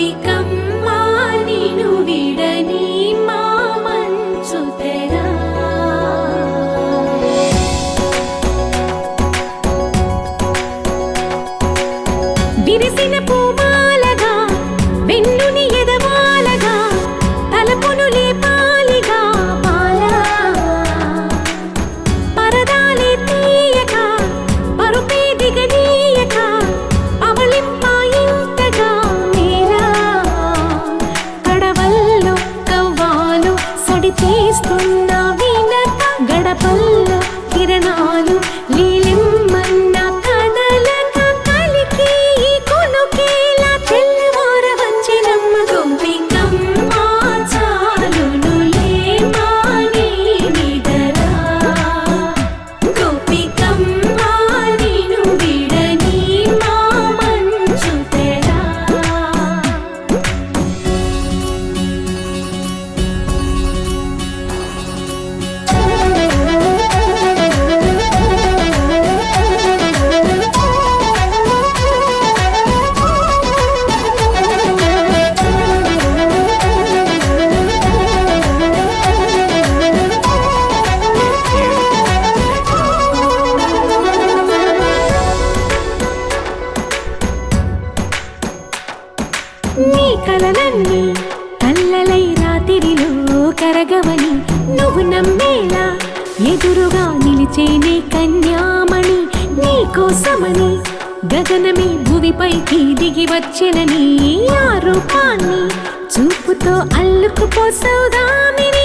గోపికమ్మా నిను విడని మా మంచు తెర విరిసిన పూమాలగా వెన్నుని ఎదవాలగా తలపును లేపాలిగా బాలా పరదాలే తీయక పరుపే దిగనీయక అవలింపాయింతగా మీరా కడవల్లో కవ్వాలు సడి తీస్తున్న వినత గడపల్లో కిరణాలు లీలిమ్మన్న కదలక కలికి కొనుకేలా తెల్లవార వంచినమ్మ గోపికమ్మా చాలునులే మాని నిదరా గోపికమ్మా నిను విడని మా మంచు తెరా నీ కలలన్నీ కల్లలై రాత్రిలో కరగవని నువ్వు నమ్మేలా ఎదురుగా నిలిచేనే కన్యామణి నీ కోసమని గగనమే భువిపైకి దిగి వచ్చినని ఆ రూపాన్ని చూపుతో అల్లుకుపో సౌదామిని